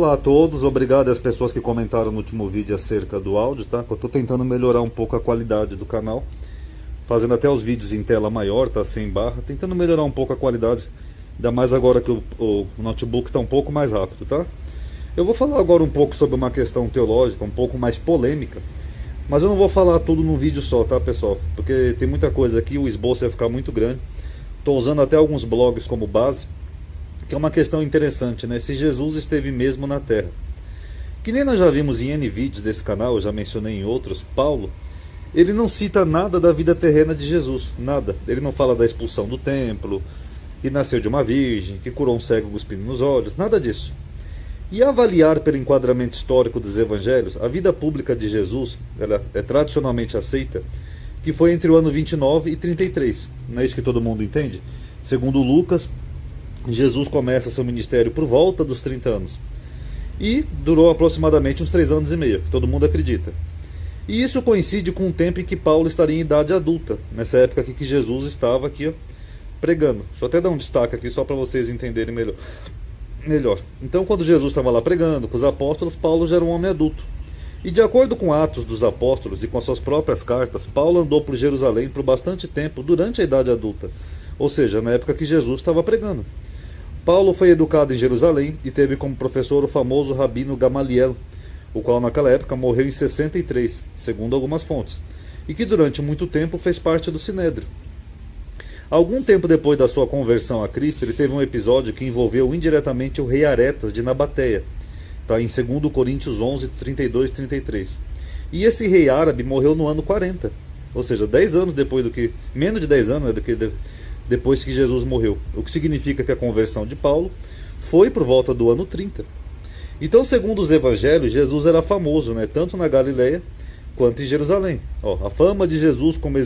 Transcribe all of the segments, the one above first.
Olá a todos, obrigado às pessoas que comentaram no último vídeo acerca do áudio, tá? Eu tô tentando melhorar um pouco a qualidade do canal, fazendo até os vídeos em tela maior, tá? Sem barra, tentando melhorar um pouco a qualidade, ainda mais agora que o notebook tá um pouco mais rápido, tá? Eu vou falar agora um pouco sobre uma questão teológica, um pouco mais polêmica, mas eu não vou falar tudo num vídeo só, tá, pessoal? Porque tem muita coisa aqui, o esboço vai ficar muito grande. Tô usando até alguns blogs como base, que é uma questão interessante, né? Se Jesus esteve mesmo na Terra. Que nem nós já vimos em N vídeos desse canal, eu já mencionei em outros, Paulo, ele não cita nada da vida terrena de Jesus, nada. Ele não fala da expulsão do templo, que nasceu de uma virgem, que curou um cego cuspindo nos olhos, nada disso. E avaliar pelo enquadramento histórico dos evangelhos, a vida pública de Jesus, ela é tradicionalmente aceita, que foi entre o ano 29 e 33. Não é isso que todo mundo entende? Segundo Lucas, Jesus começa seu ministério por volta dos 30 anos. E durou aproximadamente uns 3 anos e meio, que todo mundo acredita. E isso coincide com o tempo em que Paulo estaria em idade adulta, nessa época aqui que Jesus estava aqui, ó, pregando. Deixa eu até dar um destaque aqui só para vocês entenderem melhor. Então, quando Jesus estava lá pregando com os apóstolos, Paulo já era um homem adulto. E de acordo com Atos dos Apóstolos e com as suas próprias cartas, Paulo andou por Jerusalém por bastante tempo durante a idade adulta, ou seja, na época que Jesus estava pregando. Paulo foi educado em Jerusalém e teve como professor o famoso rabino Gamaliel, o qual naquela época morreu em 63, segundo algumas fontes, e que durante muito tempo fez parte do Sinédrio. Algum tempo depois da sua conversão a Cristo, ele teve um episódio que envolveu indiretamente o rei Aretas de Nabateia, tá? Em 2 Coríntios 11, 32 e 33. E esse rei árabe morreu no ano 40, ou seja, 10 anos depois do que, menos de 10 anos, né, depois que Jesus morreu, o que significa que a conversão de Paulo foi por volta do ano 30. Então, segundo os evangelhos, Jesus era famoso, né, tanto na Galileia quanto em Jerusalém. A fama de Jesus como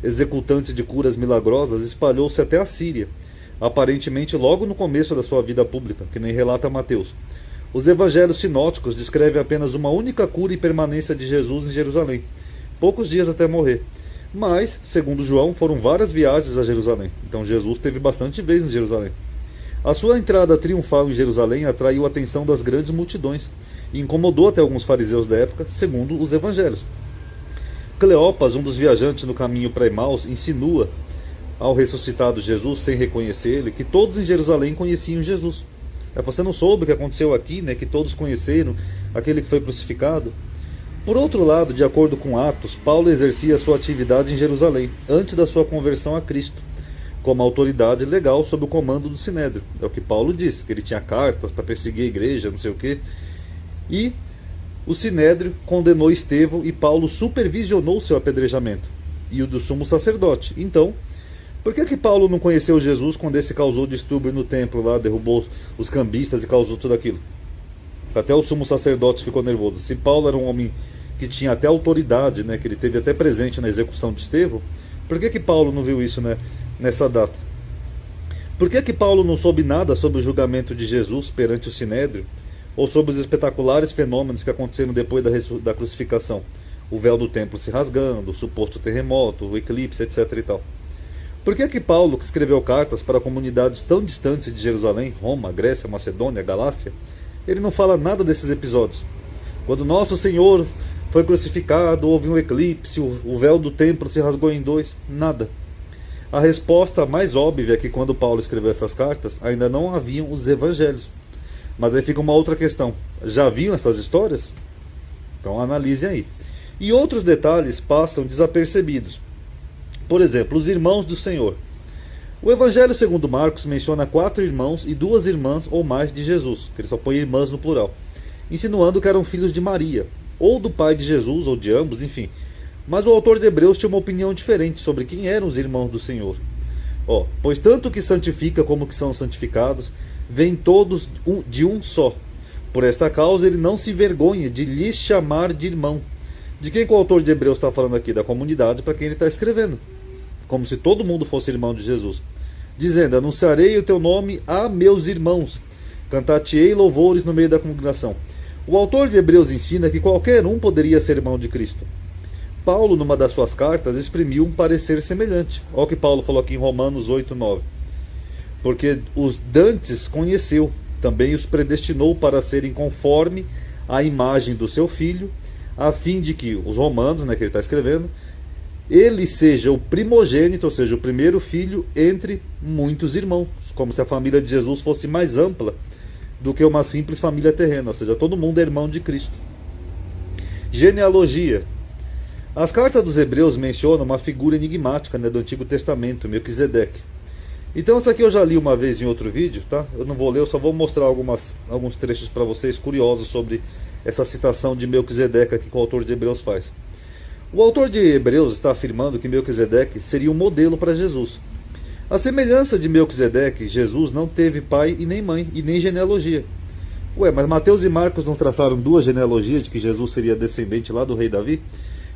executante de curas milagrosas espalhou-se até a Síria, aparentemente logo no começo da sua vida pública, que nem relata Mateus. Os evangelhos sinóticos descrevem apenas uma única cura e permanência de Jesus em Jerusalém, poucos dias até morrer. Mas, segundo João, foram várias viagens a Jerusalém. Então Jesus teve bastante vezes em Jerusalém. A sua entrada triunfal em Jerusalém atraiu a atenção das grandes multidões e incomodou até alguns fariseus da época, segundo os evangelhos. Cleopas, um dos viajantes no caminho para Emaús, insinua ao ressuscitado Jesus, sem reconhecer ele, que todos em Jerusalém conheciam Jesus. Você não soube o que aconteceu aqui, né? Que todos conheceram aquele que foi crucificado? Por outro lado, de acordo com Atos, Paulo exercia sua atividade em Jerusalém, antes da sua conversão a Cristo, como autoridade legal sob o comando do Sinédrio. É o que Paulo diz, que ele tinha cartas para perseguir a igreja, não sei o quê. E o Sinédrio condenou Estevão e Paulo supervisionou seu apedrejamento, e o do sumo sacerdote. Então, por que Paulo não conheceu Jesus quando esse causou distúrbio no templo lá, derrubou os cambistas e causou tudo aquilo? Até o sumo sacerdote ficou nervoso. Se Paulo era um homem que tinha até autoridade, né, que ele teve até presente na execução de Estevão, por que Paulo não viu isso, né, nessa data? Por que Paulo não soube nada sobre o julgamento de Jesus perante o Sinédrio, ou sobre os espetaculares fenômenos que aconteceram depois da crucificação? O véu do templo se rasgando, o suposto terremoto, o eclipse, etc. e tal. Por que Paulo, que escreveu cartas para comunidades tão distantes de Jerusalém, Roma, Grécia, Macedônia, Galácia, ele não fala nada desses episódios? Quando nosso Senhor foi crucificado, houve um eclipse, o véu do templo se rasgou em dois, nada. A resposta mais óbvia é que quando Paulo escreveu essas cartas, ainda não haviam os evangelhos. Mas aí fica uma outra questão. Já haviam essas histórias? Então analisem aí. E outros detalhes passam desapercebidos. Por exemplo, os irmãos do Senhor. O Evangelho segundo Marcos menciona 4 irmãos e 2 irmãs ou mais de Jesus, que ele só põe irmãs no plural, insinuando que eram filhos de Maria, ou do pai de Jesus, ou de ambos, enfim. Mas o autor de Hebreus tinha uma opinião diferente sobre quem eram os irmãos do Senhor. Pois tanto que santifica como que são santificados, vêm todos de um só. Por esta causa ele não se envergonha de lhes chamar de irmão. De quem que o autor de Hebreus está falando aqui? Da comunidade para quem ele está escrevendo. Como se todo mundo fosse irmão de Jesus. Dizendo, anunciarei o teu nome a meus irmãos, cantar-te-ei louvores no meio da congregação. O autor de Hebreus ensina que qualquer um poderia ser irmão de Cristo. Paulo, numa das suas cartas, exprimiu um parecer semelhante. Olha o que Paulo falou aqui em Romanos 8, 9. Porque os dantes conheceu, também os predestinou para serem conforme a imagem do seu filho, a fim de que os romanos, né, que ele está escrevendo, ele seja o primogênito, ou seja, o primeiro filho entre muitos irmãos, como se a família de Jesus fosse mais ampla do que uma simples família terrena, ou seja, todo mundo é irmão de Cristo. Genealogia. As cartas dos Hebreus mencionam uma figura enigmática, né, do Antigo Testamento, Melquisedeque. Então isso aqui eu já li uma vez em outro vídeo, tá? Eu não vou ler, eu só vou mostrar alguns trechos para vocês curiosos sobre essa citação de Melquisedeque aqui que o autor de Hebreus faz. O autor de Hebreus está afirmando que Melquisedeque seria um modelo para Jesus. A semelhança de Melquisedeque, Jesus não teve pai e nem mãe, e nem genealogia. Ué, mas Mateus e Marcos não traçaram duas genealogias de que Jesus seria descendente lá do rei Davi?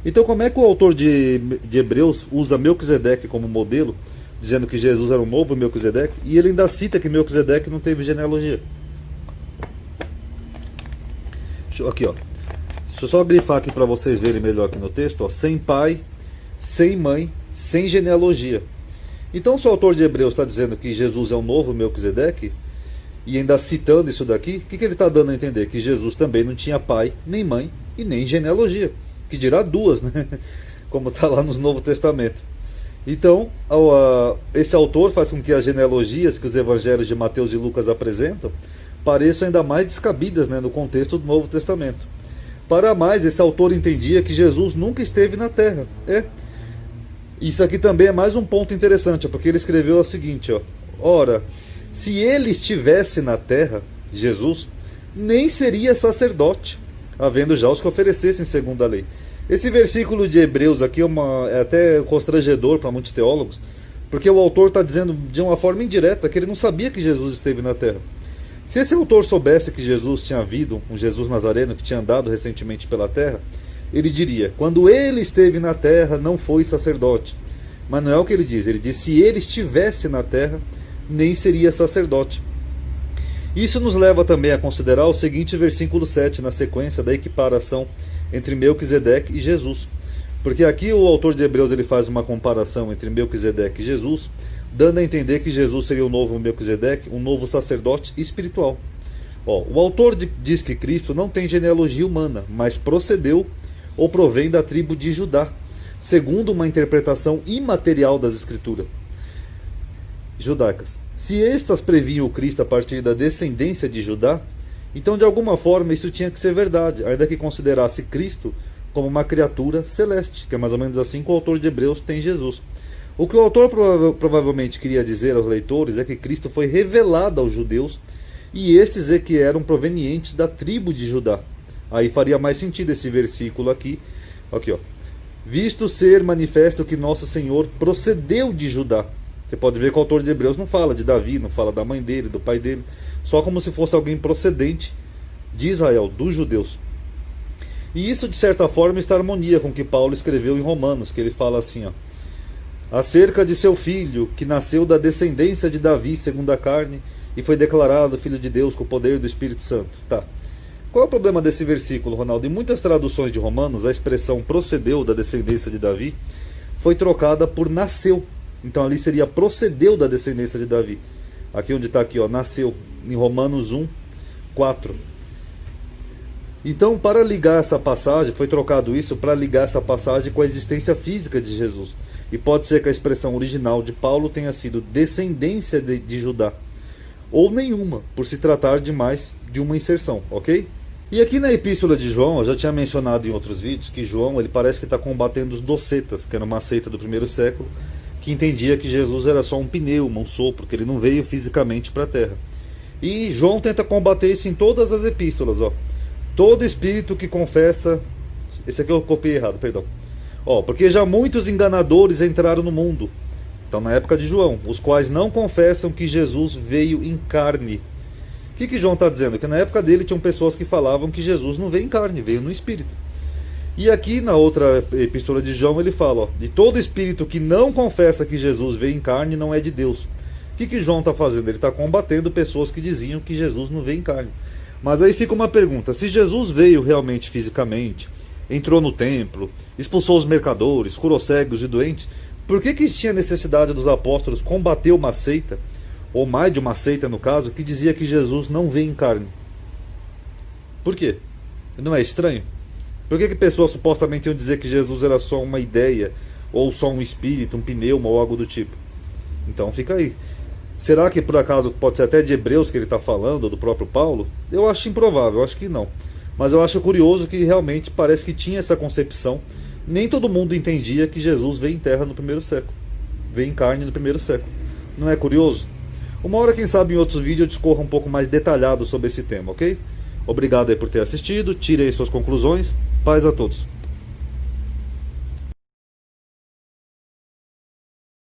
Então como é que o autor de Hebreus usa Melquisedeque como modelo, dizendo que Jesus era um novo Melquisedeque, e ele ainda cita que Melquisedeque não teve genealogia? Aqui, ó. Deixa eu só grifar aqui para vocês verem melhor aqui no texto, ó. Sem pai, sem mãe, sem genealogia. Então, se o autor de Hebreus está dizendo que Jesus é um novo Melquisedeque, e ainda citando isso daqui, o que ele está dando a entender? Que Jesus também não tinha pai, nem mãe e nem genealogia. Que dirá duas, né? Como está lá no Novo Testamento. Então, esse autor faz com que as genealogias que os evangelhos de Mateus e Lucas apresentam pareçam ainda mais descabidas, né, no contexto do Novo Testamento. Para mais, esse autor entendia que Jesus nunca esteve na Terra. Isso aqui também é mais um ponto interessante, porque ele escreveu o seguinte, ó: ora, se ele estivesse na Terra, Jesus, nem seria sacerdote, havendo já os que oferecessem segundo a lei. Esse versículo de Hebreus aqui é até constrangedor para muitos teólogos, porque o autor está dizendo de uma forma indireta que ele não sabia que Jesus esteve na Terra. Se esse autor soubesse que Jesus tinha havido, um Jesus Nazareno que tinha andado recentemente pela terra, ele diria, quando ele esteve na terra não foi sacerdote. Mas não é o que ele diz, se ele estivesse na terra, nem seria sacerdote. Isso nos leva também a considerar o seguinte versículo 7, na sequência da equiparação entre Melquisedeque e Jesus. Porque aqui o autor de Hebreus ele faz uma comparação entre Melquisedeque e Jesus, dando a entender que Jesus seria o novo Melquisedeque, um novo sacerdote espiritual. O autor diz que Cristo não tem genealogia humana, mas procedeu ou provém da tribo de Judá, segundo uma interpretação imaterial das Escrituras judaicas. Se estas previam o Cristo a partir da descendência de Judá, então de alguma forma isso tinha que ser verdade, ainda que considerasse Cristo como uma criatura celeste, que é mais ou menos assim que o autor de Hebreus tem Jesus. O que o autor provavelmente queria dizer aos leitores é que Cristo foi revelado aos judeus e estes é que eram provenientes da tribo de Judá. Aí faria mais sentido esse versículo aqui, ó. Visto ser manifesto que nosso Senhor procedeu de Judá. Você pode ver que o autor de Hebreus não fala de Davi, não fala da mãe dele, do pai dele, só como se fosse alguém procedente de Israel, dos judeus. E isso de certa forma está em harmonia com o que Paulo escreveu em Romanos, que ele fala assim, ó: acerca de seu filho, que nasceu da descendência de Davi segundo a carne, e foi declarado filho de Deus com o poder do Espírito Santo. Tá. Qual é o problema desse versículo, Ronaldo? Em muitas traduções de Romanos, a expressão procedeu da descendência de Davi foi trocada por nasceu. Então ali seria procedeu da descendência de Davi. Aqui onde está aqui, ó, nasceu, em Romanos 1, 4. Então, para ligar essa passagem, foi trocado isso para ligar essa passagem com a existência física de Jesus. E pode ser que a expressão original de Paulo tenha sido descendência de Judá, ou nenhuma, por se tratar de mais de uma inserção, ok? E aqui na Epístola de João, eu já tinha mencionado em outros vídeos que João ele parece que está combatendo os docetas, que era uma seita do primeiro século, que entendia que Jesus era só um pneuma, um sopro, que ele não veio fisicamente para a Terra. E João tenta combater isso em todas as epístolas, ó. Todo espírito que confessa... Esse aqui eu copiei errado, perdão. Porque já muitos enganadores entraram no mundo. Então, na época de João, os quais não confessam que Jesus veio em carne. O que João está dizendo? Que na época dele tinham pessoas que falavam que Jesus não veio em carne, veio no espírito. E aqui na outra epístola de João ele fala, ó, de todo espírito que não confessa que Jesus veio em carne não é de Deus. O que João está fazendo? Ele está combatendo pessoas que diziam que Jesus não veio em carne. Mas aí fica uma pergunta, se Jesus veio realmente fisicamente, entrou no templo, expulsou os mercadores, curou cegos e doentes, por que tinha necessidade dos apóstolos combater uma seita ou mais de uma seita no caso, que dizia que Jesus não veio em carne. Por quê? Não é estranho? Por que pessoas supostamente iam dizer que Jesus era só uma ideia, ou só um espírito, um pneuma ou algo do tipo? Então fica aí. Será que por acaso pode ser até de Hebreus que ele está falando, ou do próprio Paulo? Eu acho improvável, eu acho que não. Mas eu acho curioso que realmente parece que tinha essa concepção. Nem todo mundo entendia que Jesus veio em terra no primeiro século. Veio em carne no primeiro século. Não é curioso? Uma hora, quem sabe, em outros vídeos eu discorra um pouco mais detalhado sobre esse tema, ok? Obrigado aí por ter assistido, tire aí suas conclusões. Paz a todos.